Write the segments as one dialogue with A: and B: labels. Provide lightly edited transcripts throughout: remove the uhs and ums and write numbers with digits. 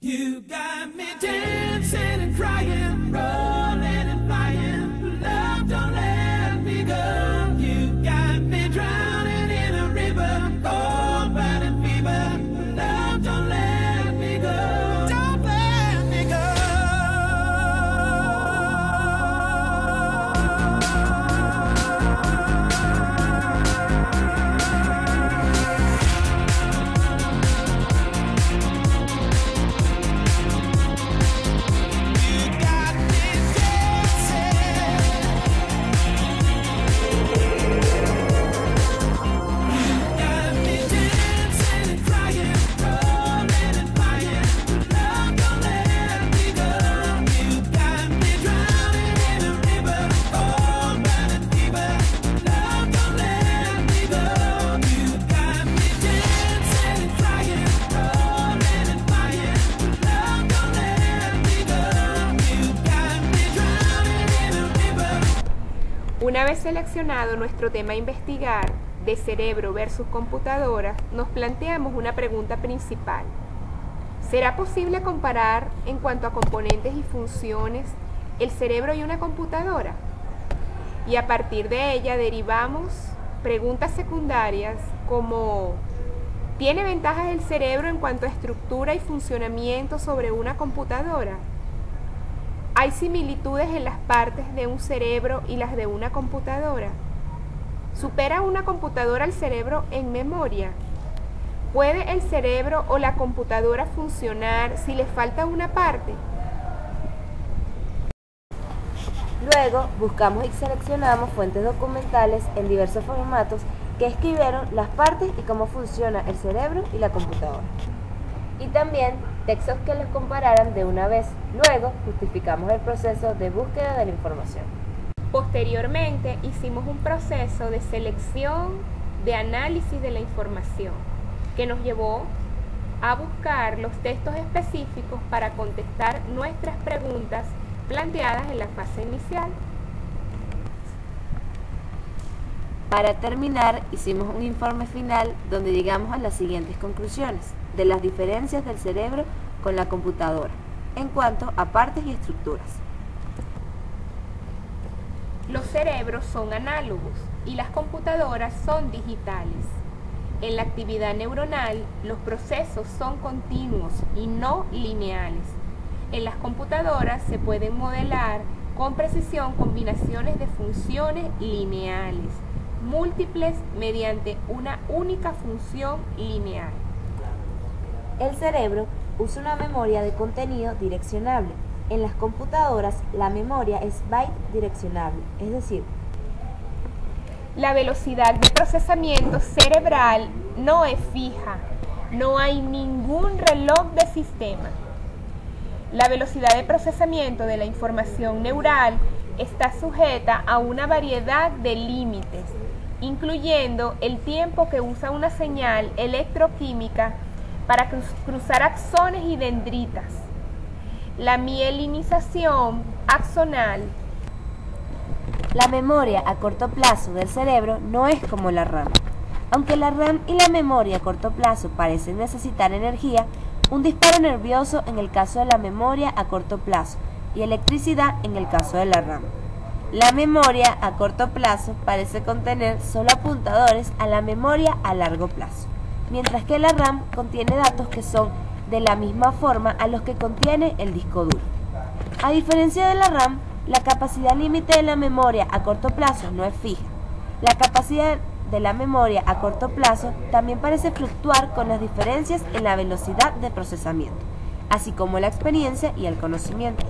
A: You got me dancing and crying, rolling and flying. Love, don't let me go. You got me drowning in a river, cold burning fever. Love, don't let me go. Don't let me go.
B: Una vez seleccionado nuestro tema a investigar, de cerebro versus computadora, nos planteamos una pregunta principal. ¿Será posible comparar, en cuanto a componentes y funciones, el cerebro y una computadora? Y a partir de ella derivamos preguntas secundarias como: ¿tiene ventajas el cerebro en cuanto a estructura y funcionamiento sobre una computadora? ¿Hay similitudes en las partes de un cerebro y las de una computadora? ¿Supera una computadora al cerebro en memoria? ¿Puede el cerebro o la computadora funcionar si le falta una parte?
C: Luego buscamos y seleccionamos fuentes documentales en diversos formatos que escribieron las partes y cómo funciona el cerebro y la computadora. Y también textos que los compararan de una vez. Luego justificamos el proceso de búsqueda de la información.
B: Posteriormente hicimos un proceso de selección, de análisis de la información, que nos llevó a buscar los textos específicos para contestar nuestras preguntas planteadas en la fase inicial.
C: Para terminar, hicimos un informe final donde llegamos a las siguientes conclusiones de las diferencias del cerebro con la computadora en cuanto a partes y estructuras.
B: Los cerebros son análogos y las computadoras son digitales. En la actividad neuronal, los procesos son continuos y no lineales. En las computadoras se pueden modelar con precisión combinaciones de funciones lineales, múltiples mediante una única función lineal.
C: El cerebro usa una memoria de contenido direccionable. En las computadoras, la memoria es byte direccionable, es decir,
B: la velocidad de procesamiento cerebral no es fija, no hay ningún reloj de sistema. La velocidad de procesamiento de la información neural está sujeta a una variedad de límites, incluyendo el tiempo que usa una señal electroquímica para cruzar axones y dendritas, la mielinización axonal.
C: La memoria a corto plazo del cerebro no es como la RAM. Aunque la RAM y la memoria a corto plazo parecen necesitar energía, un disparo nervioso en el caso de la memoria a corto plazo y electricidad en el caso de la RAM. La memoria a corto plazo parece contener solo apuntadores a la memoria a largo plazo, mientras que la RAM contiene datos que son de la misma forma a los que contiene el disco duro. A diferencia de la RAM, la capacidad límite de la memoria a corto plazo no es fija. La capacidad de la memoria a corto plazo también parece fluctuar con las diferencias en la velocidad de procesamiento, así como la experiencia y el conocimiento.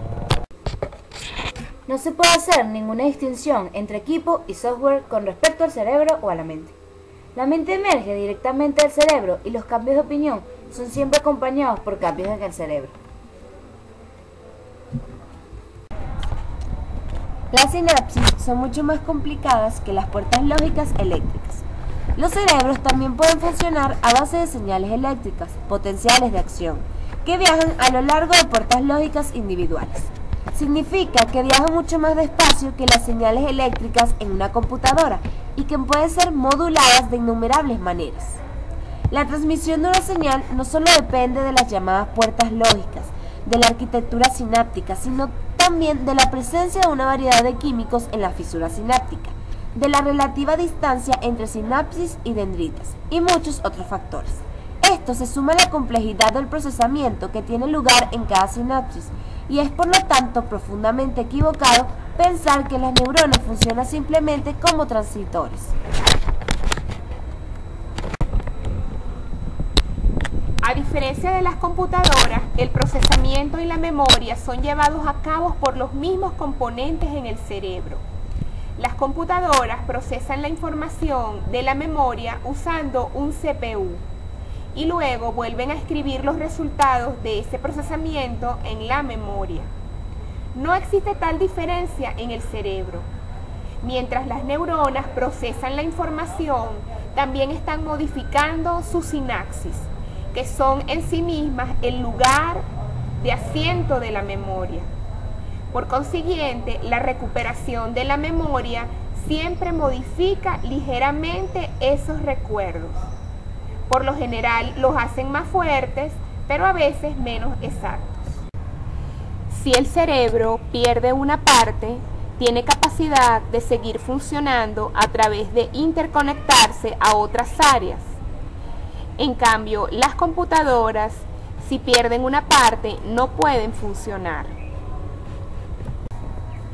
C: No se puede hacer ninguna distinción entre equipo y software con respecto al cerebro o a la mente. La mente emerge directamente del cerebro y los cambios de opinión son siempre acompañados por cambios en el cerebro. Las sinapsis son mucho más complicadas que las puertas lógicas eléctricas. Los cerebros también pueden funcionar a base de señales eléctricas, potenciales de acción, que viajan a lo largo de puertas lógicas individuales. Significa que viajan mucho más despacio que las señales eléctricas en una computadora y que pueden ser moduladas de innumerables maneras. La transmisión de una señal no solo depende de las llamadas puertas lógicas, de la arquitectura sináptica, sino también de la presencia de una variedad de químicos en la fisura sináptica, de la relativa distancia entre sinapsis y dendritas, y muchos otros factores. Esto se suma a la complejidad del procesamiento que tiene lugar en cada sinapsis, y es por lo tanto profundamente equivocado pensar que las neuronas funcionan simplemente como transitores.
B: A diferencia de las computadoras, el procesamiento y la memoria son llevados a cabo por los mismos componentes en el cerebro. Las computadoras procesan la información de la memoria usando un CPU y luego vuelven a escribir los resultados de ese procesamiento en la memoria. No existe tal diferencia en el cerebro. Mientras las neuronas procesan la información, también están modificando su sinapsis, que son en sí mismas el lugar de asiento de la memoria. Por consiguiente, la recuperación de la memoria siempre modifica ligeramente esos recuerdos. Por lo general los hacen más fuertes, pero a veces menos exactos. Si el cerebro pierde una parte, tiene capacidad de seguir funcionando a través de interconectarse a otras áreas. En cambio, las computadoras, si pierden una parte, no pueden funcionar.